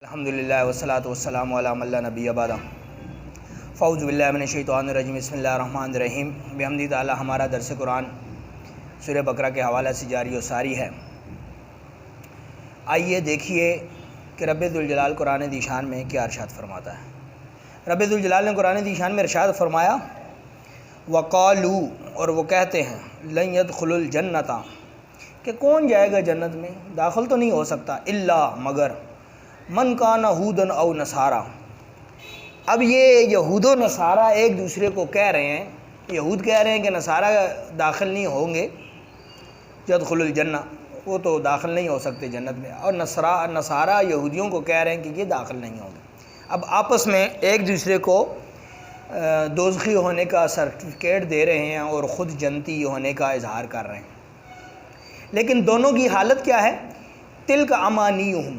الحمدللہ والصلاۃ والسلام علی من لا نبی بعد فاعوذ باللہ من الشیطان الرجیم بسم اللہ الرحمن الرحیم بحمدہ تعالی ہمارا درس قرآن سورہ بقرہ کے حوالہ سے جاری و ساری ہے۔ آئیے دیکھیے کہ رب ذوالجلال قرآن دی شان میں کیا ارشاد فرماتا ہے۔ رب ذوالجلال نے قرآن دی شان میں ارشاد فرمایا وقالو، اور وہ کہتے ہیں لن يدخل الجنۃ، کہ کون جائے گا جنت میں، داخل تو نہیں ہو سکتا، الا مگر من کان یہودن او نصارا۔ اب یہ یہود و نصارہ ایک دوسرے کو کہہ رہے ہیں، یہود کہہ رہے ہیں کہ نصارہ داخل نہیں ہوں گے یدخل الجنہ، وہ تو داخل نہیں ہو سکتے جنت میں، اور نصارہ یہودیوں کو کہہ رہے ہیں کہ یہ داخل نہیں ہوں گے۔ اب آپس میں ایک دوسرے کو دوزخی ہونے کا سرٹیفکیٹ دے رہے ہیں اور خود جنتی ہونے کا اظہار کر رہے ہیں، لیکن دونوں کی حالت کیا ہے؟ تلک امانیہم،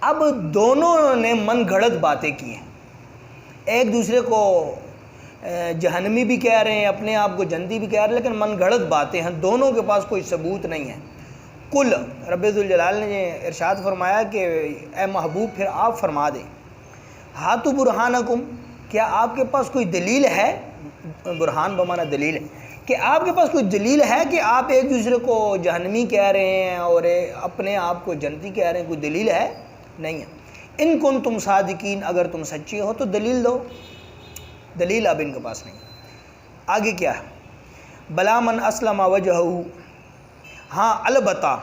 اب دونوں نے من گھڑت باتیں کی ہیں، ایک دوسرے کو جہنمی بھی کہہ رہے ہیں، اپنے آپ کو جنتی بھی کہہ رہے ہیں، لیکن من گھڑت باتیں ہیں، دونوں کے پاس کوئی ثبوت نہیں ہے۔ کل، رب ذوالجلال نے ارشاد فرمایا کہ اے محبوب پھر آپ فرما دیں، ہاتو برہانکم، کیا آپ کے پاس کوئی دلیل ہے؟ برہان بمعنی دلیل ہے، کہ آپ کے پاس کوئی دلیل ہے کہ آپ ایک دوسرے کو جہنمی کہہ رہے ہیں اور اپنے آپ کو جنتی کہہ رہے ہیں، کوئی دلیل ہے؟ نہیں ہے۔ ان کنتم صادقین، اگر تم سچے ہو تو دلیل دو، دلیل اب ان کے پاس نہیں۔ آگے کیا ہے؟ بلا من اسلم وجہہ، ہاں البتہ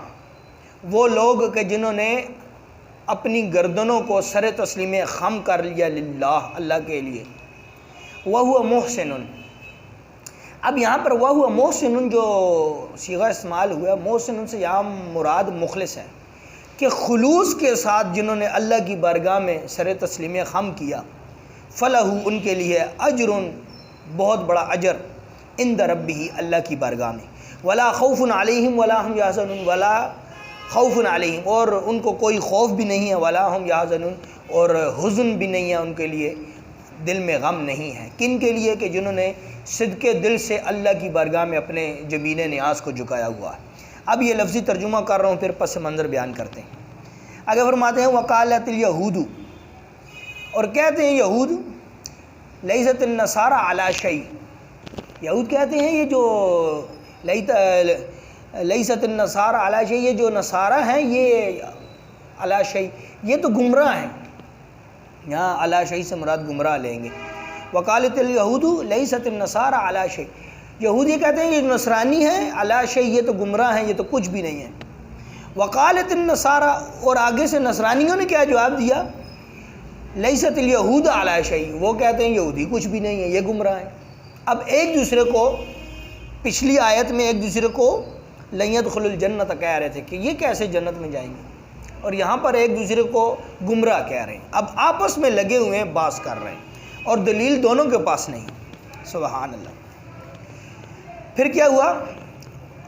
وہ لوگ کہ جنہوں نے اپنی گردنوں کو سر تسلیم خم کر لیا للہ، اللہ کے لیے، وَهُوَ مُحْسِنٌ۔ اب یہاں پر وَهُوَ مُحْسِنٌ جو صیغہ استعمال ہوا، محسن سے یہاں مراد مخلص ہے، کہ خلوص کے ساتھ جنہوں نے اللہ کی بارگاہ میں سر تسلیم خم کیا، فَلَهُ، ان کے لیے اجر، بہت بڑا اجر، عند ربہ، اللہ کی بارگاہ میں، ولا خوف علیہم ولا هم یحزنون، ولا خوف علیہم، اور ان کو کوئی خوف بھی نہیں ہے، ولا هم یحزنون، اور حزن بھی نہیں ہے ان کے لیے، دل میں غم نہیں ہے۔ کن کے لیے؟ کہ جنہوں نے صدق دل سے اللہ کی بارگاہ میں اپنے جبین نیاز کو جھکایا ہوا ہے۔ اب یہ لفظی ترجمہ کر رہا ہوں، پھر پس منظر بیان کرتے ہیں۔ آگے فرماتے ہیں وقالت الیہود، اور کہتے ہیں یہود، لیست النصارى علی شیء، یہود کہتے ہیں یہ جو لیست النصارى علی شیء، یہ جو نصارہ ہیں یہ علی شیء، یہ تو گمراہ ہیں، یہاں علی شیء سے مراد گمراہ لیں گے۔ وقالت الیہود لیست النصارى علی شیء، یہود یہ کہتے ہیں یہ نصرانی ہیں، علی شیء، یہ تو گمراہ ہیں، یہ تو کچھ بھی نہیں ہے۔ وقالت النصارى، اور آگے سے نصرانیوں نے کیا جواب دیا؟ لیست الیہود علی شیء، وہ کہتے ہیں یہودی کچھ بھی نہیں ہے، یہ گمراہ ہیں۔ اب ایک دوسرے کو پچھلی آیت میں ایک دوسرے کو لن يدخل الجنۃ کہہ رہے تھے کہ یہ کیسے جنت میں جائیں گے، اور یہاں پر ایک دوسرے کو گمراہ کہہ رہے ہیں۔ اب آپس میں لگے ہوئے ہیں، بحث کر رہے ہیں، اور دلیل دونوں کے پاس نہیں۔ سبحان اللہ۔ پھر کیا ہوا؟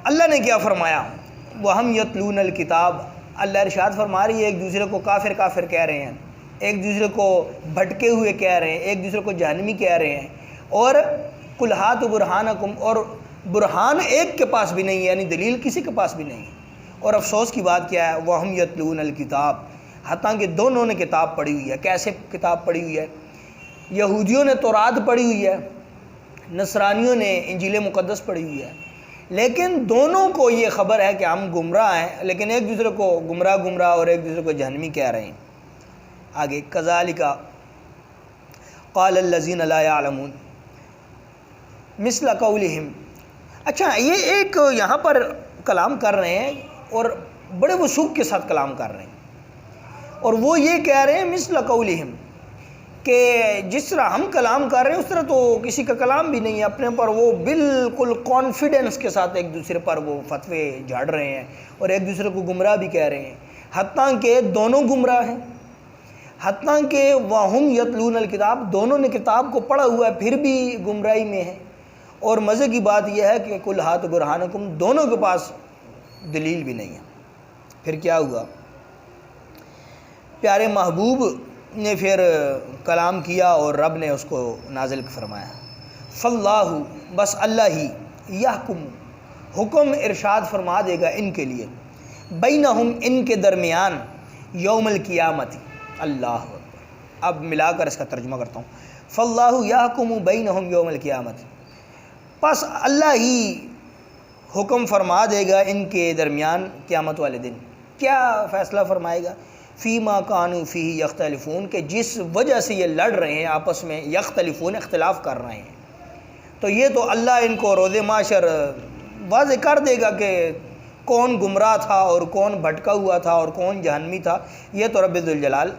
اللہ نے کیا فرمایا؟ وَهُمْ يَتْلُونَ الْكِتَابَ، اللہ ارشاد فرما رہی ہے ایک دوسرے کو کافر کافر کہہ رہے ہیں، ایک دوسرے کو بھٹکے ہوئے کہہ رہے ہیں، ایک دوسرے کو جہنمی کہہ رہے ہیں، اور قُلْ هَاتُوا بُرْهَانَكُمْ، اور برہان ایک کے پاس بھی نہیں ہے، یعنی دلیل کسی کے پاس بھی نہیں ہے۔ اور افسوس کی بات کیا ہے؟ وَهُمْ يَتْلُونَ الْكِتَابَ، حتیٰ کہ دونوں نے کتاب پڑھی ہوئی ہے۔ کیسے کتاب پڑھی ہوئی ہے؟ یہودیوں نے تورات پڑھی ہوئی ہے، نصرانیوں نے انجیل مقدس پڑھی ہوئی ہے، لیکن دونوں کو یہ خبر ہے کہ ہم گمراہ ہیں، لیکن ایک دوسرے کو گمراہ اور ایک دوسرے کو جہنمی کہہ رہے ہیں۔ آگے کذالک قال الذین لا یعلمون مثل قولہم، اچھا یہ ایک یہاں پر کلام کر رہے ہیں اور بڑے وثوق کے ساتھ کلام کر رہے ہیں، اور وہ یہ کہہ رہے ہیں مثل قولہم، کہ جس طرح ہم کلام کر رہے ہیں اس طرح تو کسی کا کلام بھی نہیں ہے، اپنے پر وہ بالکل کانفیڈنس کے ساتھ ایک دوسرے پر وہ فتوے جھاڑ رہے ہیں اور ایک دوسرے کو گمراہ بھی کہہ رہے ہیں، حتیٰ کہ دونوں گمراہ ہیں، حتیٰ کہ وَهُمْ يَتْلُونَ الْكِتَابَ، دونوں نے کتاب کو پڑھا ہوا ہے پھر بھی گمراہی میں ہے۔ اور مزے کی بات یہ ہے کہ قُلْ هَاتُوا بُرْهَانَكُمْ، دونوں کے پاس دلیل بھی نہیں ہے۔ پھر کیا ہوا؟ پیارے محبوب نے پھر کلام کیا اور رب نے اس کو نازل فرمایا، فَاللَّهُ، بس اللہ ہی، یحکم، حکم ارشاد فرما دے گا ان کے لیے، بینہم، ان کے درمیان، یوم القیامت، اللہ اکبر۔ اب ملا کر اس کا ترجمہ کرتا ہوں، فاللہ یحکم بینہم یوم القیامت، پس اللہ ہی حکم فرما دے گا ان کے درمیان قیامت والے دن۔ کیا فیصلہ فرمائے گا؟ فیما کانوا فیہ یختلفون، کہ جس وجہ سے یہ لڑ رہے ہیں آپس میں، یختلفون اختلاف کر رہے ہیں، تو یہ تو اللہ ان کو روز محشر واضح کر دے گا کہ کون گمراہ تھا اور کون بھٹکا ہوا تھا اور کون جہنمی تھا، یہ تو رب ذوالجلال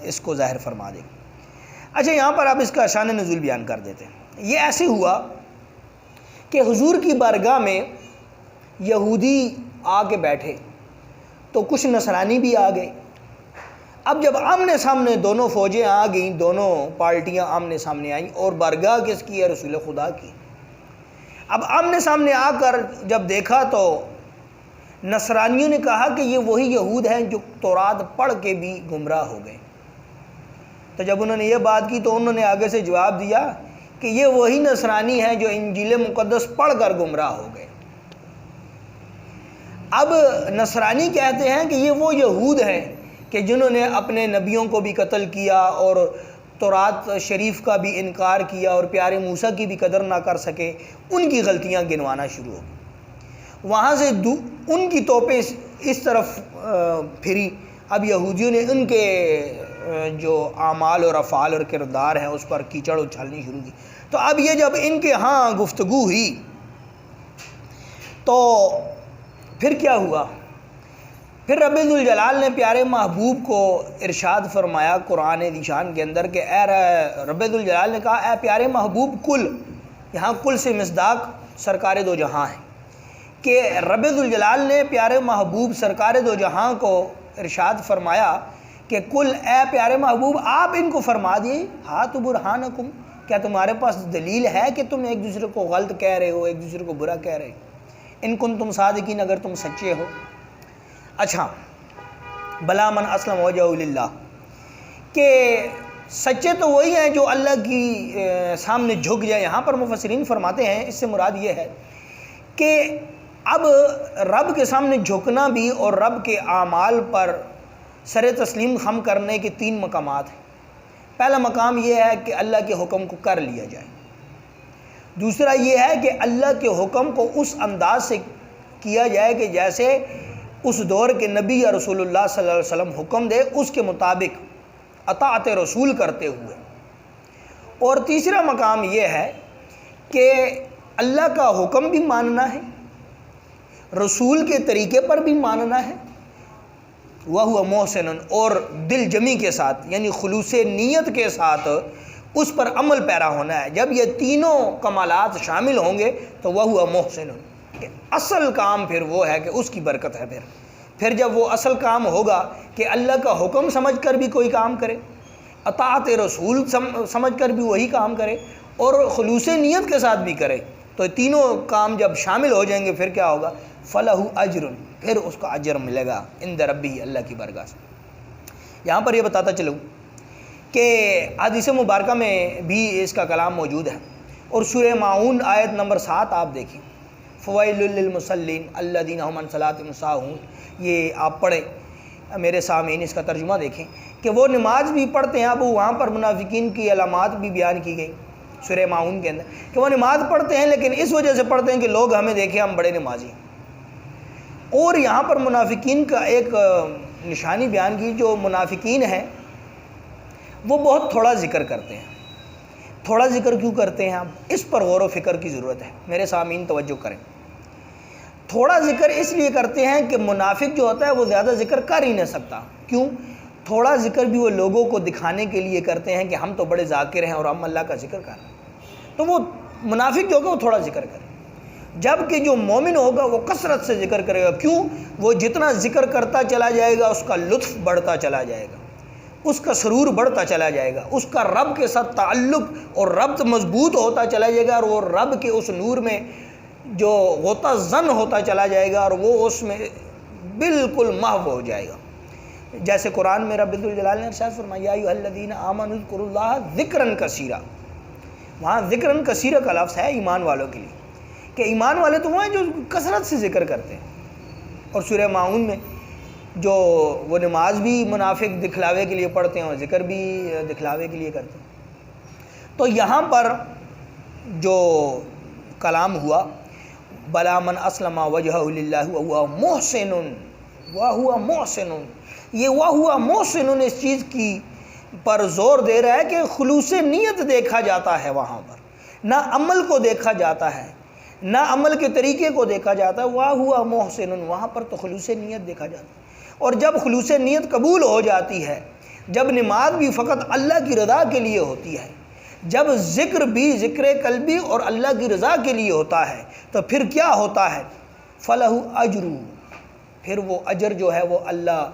اس کو ظاہر فرما دے گا۔ اچھا، یہاں پر آپ اس کا شان نزول بیان کر دیتے ہیں۔ یہ ایسے ہوا کہ حضور کی بارگاہ میں یہودی آ کے بیٹھے تو کچھ نصرانی بھی آ گئے۔ اب جب آمنے سامنے دونوں فوجیں آ گئیں، دونوں پارٹیاں آمنے سامنے آئیں، اور بارگاہ کس کی ہے؟ رسول خدا کی۔ اب آمنے سامنے آ کر جب دیکھا تو نصرانیوں نے کہا کہ یہ وہی یہود ہیں جو تورات پڑھ کے بھی گمراہ ہو گئے۔ تو جب انہوں نے یہ بات کی تو انہوں نے آگے سے جواب دیا کہ یہ وہی نصرانی ہیں جو انجیل مقدس پڑھ کر گمراہ ہو گئے۔ اب نصرانی کہتے ہیں کہ یہ وہ یہود ہیں کہ جنہوں نے اپنے نبیوں کو بھی قتل کیا اور تورات شریف کا بھی انکار کیا اور پیارے موسیٰ کی بھی قدر نہ کر سکے، ان کی غلطیاں گنوانا شروع ہو گئی۔ وہاں سے ان کی توپیں اس طرف پھری، اب یہودیوں نے ان کے جو اعمال اور افعال اور کردار ہیں اس پر کیچڑ اچھالنی شروع کی۔ تو اب یہ جب ان کے ہاں گفتگو ہوئی تو پھر کیا ہوا؟ پھر رب ذوالجلال نے پیارے محبوب کو ارشاد فرمایا قرآن ذیشان کے اندر کہ اے رب ذوالجلال نے کہا اے پیارے محبوب کل، یہاں کل سے مصداق سرکار دو جہاں ہے، کہ رب ذوالجلال نے پیارے محبوب سرکار دو جہاں کو ارشاد فرمایا کہ کل اے پیارے محبوب آپ ان کو فرما دیے ہاتھ برہانکم، کیا تمہارے پاس دلیل ہے کہ تم ایک دوسرے کو غلط کہہ رہے ہو، ایک دوسرے کو برا کہہ رہے ہو، ان کن تم صادقین، اگر تم سچے ہو۔ اچھا، بلا من اسلم وجہہ للہ، کہ سچے تو وہی ہیں جو اللہ کی سامنے جھک جائے۔ یہاں پر مفسرین فرماتے ہیں اس سے مراد یہ ہے کہ اب رب کے سامنے جھکنا بھی اور رب کے اعمال پر سر تسلیم خم کرنے کے تین مقامات ہیں۔ پہلا مقام یہ ہے کہ اللہ کے حکم کو کر لیا جائے، دوسرا یہ ہے کہ اللہ کے حکم کو اس انداز سے کیا جائے کہ جیسے اس دور کے نبی یا رسول اللہ صلی اللہ علیہ وسلم حکم دے، اس کے مطابق اطاعت رسول کرتے ہوئے۔ اور تیسرا مقام یہ ہے کہ اللہ کا حکم بھی ماننا ہے، رسول کے طریقے پر بھی ماننا ہے، وَهُوَ مُحْسِنٌ، اور دل جمی کے ساتھ یعنی خلوص نیت کے ساتھ اس پر عمل پیرا ہونا ہے۔ جب یہ تینوں کمالات شامل ہوں گے تو وَهُوَ مُحْسِنٌ، کہ اصل کام پھر وہ ہے کہ اس کی برکت ہے۔ پھر جب وہ اصل کام ہوگا کہ اللہ کا حکم سمجھ کر بھی کوئی کام کرے، اطاعت رسول سمجھ کر بھی وہی کام کرے، اور خلوص نیت کے ساتھ بھی کرے، تو تینوں کام جب شامل ہو جائیں گے پھر کیا ہوگا؟ فَلَهُ أَجْرٌ، پھر اس کا اجر ملے گا عند ربہ، اللہ کی بارگاہ سے۔ یہاں پر یہ بتاتا چلوں کہ حدیث مبارکہ میں بھی اس کا کلام موجود ہے، اور سورہ ماعون آیت نمبر 7 آپ دیکھیں، فویل للمصلین الذین هم عن صلاتهم ساہون، یہ آپ پڑھیں میرے سامعین، اس کا ترجمہ دیکھیں کہ وہ نماز بھی پڑھتے ہیں۔ اب وہاں پر منافقین کی علامات بھی بیان کی گئی سورہ ماعون کے اندر کہ وہ نماز پڑھتے ہیں لیکن اس وجہ سے پڑھتے ہیں کہ لوگ ہمیں دیکھیں ہم بڑے نمازی ہیں۔ اور یہاں پر منافقین کا ایک نشانی بیان کی، جو منافقین ہیں وہ بہت تھوڑا ذکر کرتے ہیں۔ تھوڑا ذکر کیوں کرتے ہیں؟ اب اس پر غور و فکر کی ضرورت ہے، میرے سامعین توجہ کریں۔ تھوڑا ذکر اس لیے کرتے ہیں کہ منافق جو ہوتا ہے وہ زیادہ ذکر کر ہی نہیں سکتا۔ کیوں؟ تھوڑا ذکر بھی وہ لوگوں کو دکھانے کے لیے کرتے ہیں کہ ہم تو بڑے ذاکر ہیں اور ہم اللہ کا ذکر کر رہے ہیں، تو وہ منافق جو ہوگا وہ تھوڑا ذکر کرے، جبکہ جو مومن ہوگا وہ کثرت سے ذکر کرے گا۔ کیوں؟ وہ جتنا ذکر کرتا چلا جائے گا اس کا لطف بڑھتا چلا جائے گا، اس کا سرور بڑھتا چلا جائے گا، اس کا رب کے ساتھ تعلق اور ربط مضبوط ہوتا چلا جائے گا، اور وہ رب کے اس نور میں جو غوطہ زن ہوتا چلا جائے گا اور وہ اس میں بالکل محو ہو جائے گا۔ جیسے قرآن میں رب ذوالجلال نے ارشاد فرمایا یا ایھا الذین آمنوا اذکروا اللہ ذکرا کثیرا، وہاں ذکرا کثیرا کا لفظ ہے ایمان والوں کے لیے، کہ ایمان والے تو وہ ہیں جو کثرت سے ذکر کرتے ہیں۔ اور سورہ ماعون میں جو وہ نماز بھی منافق دکھلاوے کے لیے پڑھتے ہیں اور ذکر بھی دکھلاوے کے لیے کرتے ہیں۔ تو یہاں پر جو کلام ہوا بلا من اسلم وجہہ للہ وہو محسن وہو محسن، یہ وہو محسن اس چیز کی پر زور دے رہا ہے کہ خلوص نیت دیکھا جاتا ہے، وہاں پر نہ عمل کو دیکھا جاتا ہے، نہ عمل کے طریقے کو دیکھا جاتا ہے، وہو محسن، وہاں پر تو خلوص نیت دیکھا جاتا ہے۔ اور جب خلوص نیت قبول ہو جاتی ہے، جب نماز بھی فقط اللہ کی رضا کے لیے ہوتی ہے، جب ذکر بھی ذکر قلبی اور اللہ کی رضا کے لیے ہوتا ہے، تو پھر کیا ہوتا ہے؟ فلہ اجر، پھر وہ اجر جو ہے وہ اللہ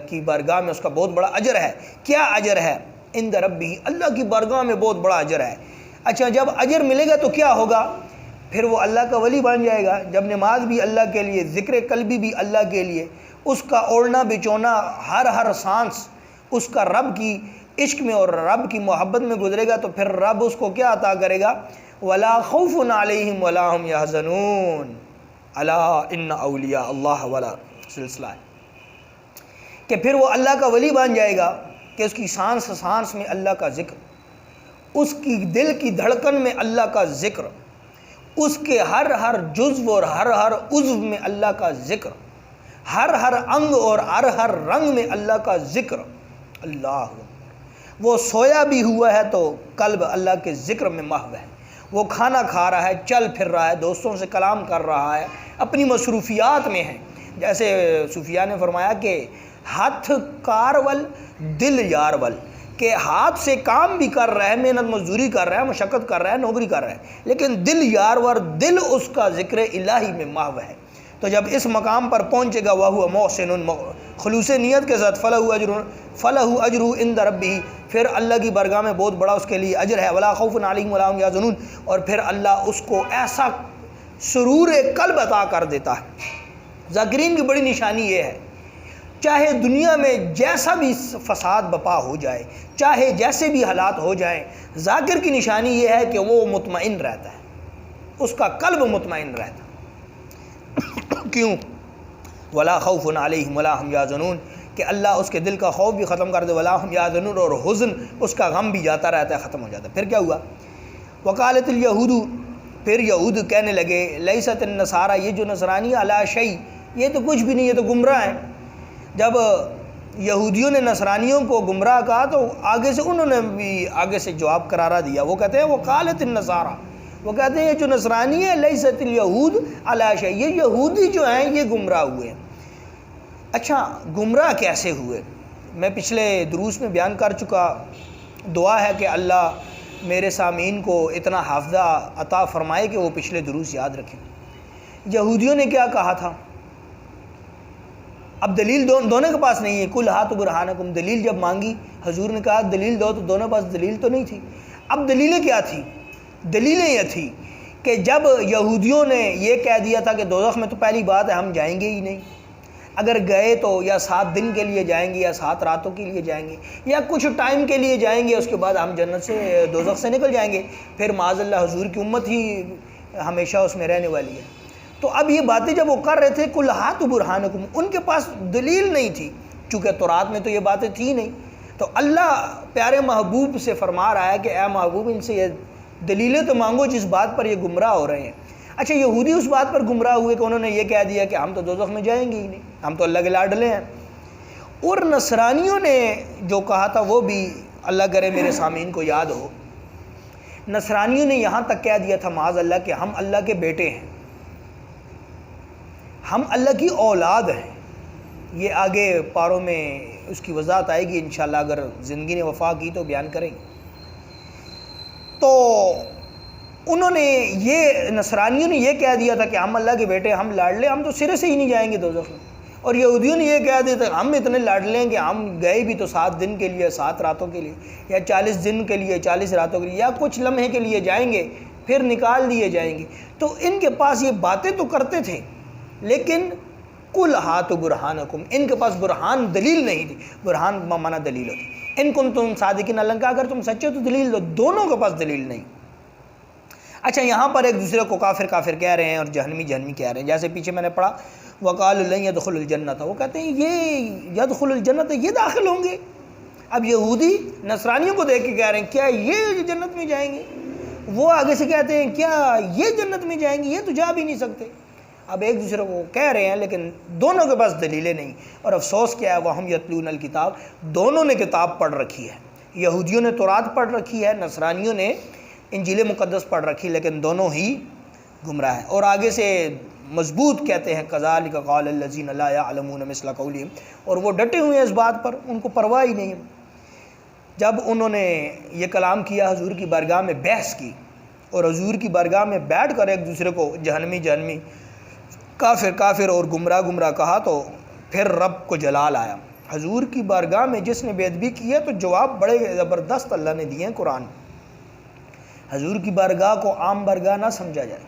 کی بارگاہ میں اس کا بہت بڑا اجر ہے۔ کیا اجر ہے؟ عند ربہ، اللہ کی بارگاہ میں بہت بڑا اجر ہے۔ اچھا، جب اجر ملے گا تو کیا ہوگا؟ پھر وہ اللہ کا ولی بن جائے گا۔ جب نماز بھی اللہ کے لیے، ذکر قلبی بھی اللہ کے لیے، اس کا اوڑھنا بچونا ہر سانس اس کا رب کی عشق میں اور رب کی محبت میں گزرے گا، تو پھر رب اس کو کیا عطا کرے گا؟ ولا خوف علیہم ولا هم یحزنون الا ان اولیاء اللہ ولا سلسلہ ہے کہ پھر وہ اللہ کا ولی بن جائے گا کہ اس کی سانس سانس میں اللہ کا ذکر، اس کی دل کی دھڑکن میں اللہ کا ذکر، اس کے ہر جزو اور ہر عضو میں اللہ کا ذکر، ہر انگ اور ہر رنگ میں اللہ کا ذکر۔ اللہ، وہ سویا بھی ہوا ہے تو قلب اللہ کے ذکر میں محو ہے، وہ کھانا کھا رہا ہے، چل پھر رہا ہے، دوستوں سے کلام کر رہا ہے، اپنی مصروفیات میں ہے۔ جیسے صوفیاء نے فرمایا کہ ہاتھ کار ول دل یار ول، کہ ہاتھ سے کام بھی کر رہا ہے، محنت مزدوری کر رہا ہے، مشقت کر رہا ہے، نوکری کر رہا ہے، لیکن دل یار ور، دل اس کا ذکر الہی میں محو ہے۔ تو جب اس مقام پر پہنچے گا وہو محسن، خلوص نیت کے ساتھ، فلہ اجر عند ربہ، پھر اللہ کی بارگاہ میں بہت بڑا اس کے لیے اجر ہے، ولا خوف علیہم ولا هم یحزنون، اور پھر اللہ اس کو ایسا سرور قلب عطا کر دیتا ہے۔ ذاکرین کی بڑی نشانی یہ ہے، چاہے دنیا میں جیسا بھی فساد بپا ہو جائے، چاہے جیسے بھی حالات ہو جائیں، ذاکر کی نشانی یہ ہے کہ وہ مطمئن رہتا ہے، اس کا قلب مطمئن رہتا ہے۔ کیوں؟ ولا خوف علیہم ولا هم یحزنون، کہ اللہ اس کے دل کا خوف بھی ختم کر دے، ولا هم یحزنون، اور حزن اس کا غم بھی جاتا رہتا ہے، ختم ہو جاتا ہے۔ پھر کیا ہوا؟ وقالت الیہود، پھر یہود کہنے لگے لیست النصارى، یہ جو نصرانی علی شیء، یہ تو کچھ بھی نہیں، یہ تو گمراہ ہیں۔ جب یہودیوں نے نصرانیوں کو گمراہ کہا تو آگے سے انہوں نے بھی آگے سے جواب قرارہ دیا، وہ کہتے ہیں وقالت النصارى، وہ کہتے ہیں یہ جو نصرانی ہے لیست الیہود علی شیء، یہ یہودی جو ہیں یہ گمراہ ہوئے ہیں۔ اچھا، گمراہ کیسے ہوئے؟ میں پچھلے دروس میں بیان کر چکا، دعا ہے کہ اللہ میرے سامعین کو اتنا حافظہ عطا فرمائے کہ وہ پچھلے دروس یاد رکھیں۔ یہودیوں نے کیا کہا تھا؟ اب دلیل دونوں کے پاس نہیں ہے، کل ہاتھ برہانکم، دلیل جب مانگی حضور نے کہا دلیل دو، تو دونوں پاس دلیل تو نہیں تھی۔ اب دلیلیں کیا تھی؟ دلیلیں یہ تھی کہ جب یہودیوں نے یہ کہہ دیا تھا کہ دوزخ میں تو پہلی بات ہے ہم جائیں گے ہی نہیں، اگر گئے تو یا 7 دن کے لیے جائیں گے یا 7 راتوں کے لیے جائیں گے یا کچھ ٹائم کے لیے جائیں گے، اس کے بعد ہم جنت سے دوزخ سے نکل جائیں گے، پھر معاذ اللہ حضور کی امت ہی ہمیشہ اس میں رہنے والی ہے۔ تو اب یہ باتیں جب وہ کر رہے تھے کل ہاتھ برہانکم، ان کے پاس دلیل نہیں تھی، چونکہ تورات میں تو یہ باتیں تھی نہیں۔ تو اللہ پیارے محبوب سے فرما رہا ہے کہ اے محبوب ان سے یہ دلیلیں تو مانگو جس بات پر یہ گمراہ ہو رہے ہیں۔ اچھا، یہودی اس بات پر گمراہ ہوئے کہ انہوں نے یہ کہہ دیا کہ ہم تو دوزخ میں جائیں گے ہی نہیں، ہم تو اللہ کے لاڈلے ہیں۔ اور نصرانیوں نے جو کہا تھا وہ بھی اللہ کرے میرے سامعین کو یاد ہو، نصرانیوں نے یہاں تک کہہ دیا تھا معاذ اللہ کہ ہم اللہ کے بیٹے ہیں، ہم اللہ کی اولاد ہیں۔ یہ آگے پاروں میں اس کی وضاحت آئے گی انشاءاللہ، اگر زندگی نے وفا کی تو بیان کریں گے۔ تو انہوں نے یہ نصرانیوں نے یہ کہہ دیا تھا کہ ہم اللہ کے بیٹے، ہم لاڈلے، ہم تو سرے سے ہی نہیں جائیں گے دوزخ میں۔ اور یہودیوں نے یہ کہہ دیا تھا ہم اتنے لاڈلے ہیں کہ ہم گئے بھی تو 7 دن کے لیے، 7 راتوں کے لیے، یا 40 دن کے لیے، 40 راتوں کے لیے، یا کچھ لمحے کے لیے جائیں گے پھر نکال دیے جائیں گے۔ تو ان کے پاس یہ باتیں تو کرتے تھے، لیکن کل ہاتھ برہانکم، ان کے پاس برہان دلیل نہیں تھی۔ برہان مانا دلیل ہوتی، ان کنتم صادقین، اللہ کا اگر تم سچے ہو تو دلیل دو، دونوں کے پاس دلیل نہیں۔ اچھا، یہاں پر ایک دوسرے کو کافر کافر کہہ رہے ہیں اور جہنمی جہنمی کہہ رہے ہیں، جیسے پیچھے میں نے پڑھا وقالوا لن يدخلوا الجنت، وہ کہتے ہیں یہ یدخل الجنت یہ داخل ہوں گے. اب یہودی نصرانیوں کو دیکھ کے کہہ رہے ہیں کیا یہ جنت میں جائیں گے، وہ آگے سے کہتے ہیں کیا یہ جنت میں جائیں گے، یہ تو جا بھی نہیں سکتے. اب ایک دوسرے کو کہہ رہے ہیں لیکن دونوں کے پاس دلیلیں نہیں. اور افسوس کیا ہے، وَهُمْ يَتْلُونَ الْكِتَابَ، دونوں نے کتاب پڑھ رکھی ہے. یہودیوں نے تورات پڑھ رکھی ہے، نصرانیوں نے انجیل مقدس پڑھ رکھی، لیکن دونوں ہی گمراہ ہیں. اور آگے سے مضبوط کہتے ہیں كَذَلِكَ قَالَ الَّذِينَ لَا يَعْلَمُونَ مِثْلَ قَوْلِهِمْ، اور وہ ڈٹے ہوئے ہیں اس بات پر، ان کو پرواہ ہی نہیں. جب انہوں نے یہ کلام کیا، حضور کی بارگاہ میں بحث کی اور حضور کی بارگاہ میں بیٹھ کر ایک دوسرے کو جہنمی جہنمی، کافر کافر اور گمراہ گمراہ کہا، تو پھر رب کو جلال آیا. حضور کی بارگاہ میں جس نے بے ادبی کی ہے تو جواب بڑے زبردست اللہ نے دیے ہیں قرآن. حضور کی بارگاہ کو عام بارگاہ نہ سمجھا جائے.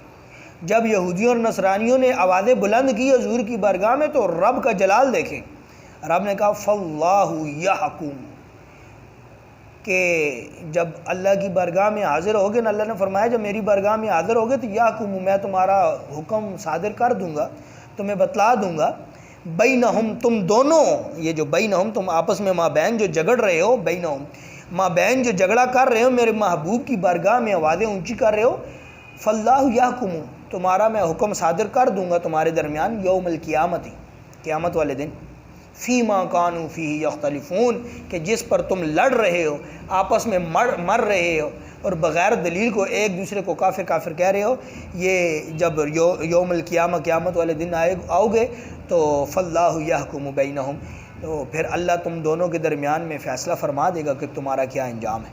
جب یہودیوں اور نصرانیوں نے آوازیں بلند کی حضور کی بارگاہ میں تو رب کا جلال دیکھیں. رب نے کہا فَاللَّهُ يَحْكُمُ، کہ جب اللہ کی بارگاہ میں حاضر ہوگے نا، اللہ نے فرمایا جب میری بارگاہ میں حاضر ہوگے تو یحکم، میں تمہارا حکم صادر کر دوں گا، تمہیں بتلا دوں گا. بینہم، تم دونوں، یہ جو بینہم تم آپس میں مابین جو جھگڑ رہے ہو، بینہم مابین جو جھگڑا کر رہے ہو، میرے محبوب کی بارگاہ میں آوازیں اونچی کر رہے ہو، فاللہ یحکم، تمہارا میں حکم صادر کر دوں گا تمہارے درمیان یوم القیامت، قیامت والے دن، فیما کانوا فیہ یختلفون، کہ جس پر تم لڑ رہے ہو، آپس میں مر رہے ہو اور بغیر دلیل کو ایک دوسرے کو کافر کافر کہہ رہے ہو. یہ جب یوم القیامہ قیامت والے دن آؤ گے تو فاللہ یحکم بینہم، تو پھر اللہ تم دونوں کے درمیان میں فیصلہ فرما دے گا کہ تمہارا کیا انجام ہے.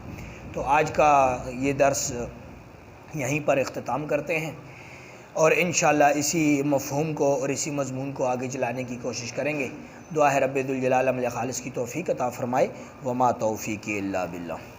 تو آج کا یہ درس یہیں پر اختتام کرتے ہیں، اور انشاءاللہ اسی مفہوم کو اور اسی مضمون کو آگے چلانے کی کوشش کریں گے. دعا ہے رب ذوالجلال عمل خالص کی توفیق عطا فرمائے. وما توفیقی الا باللہ.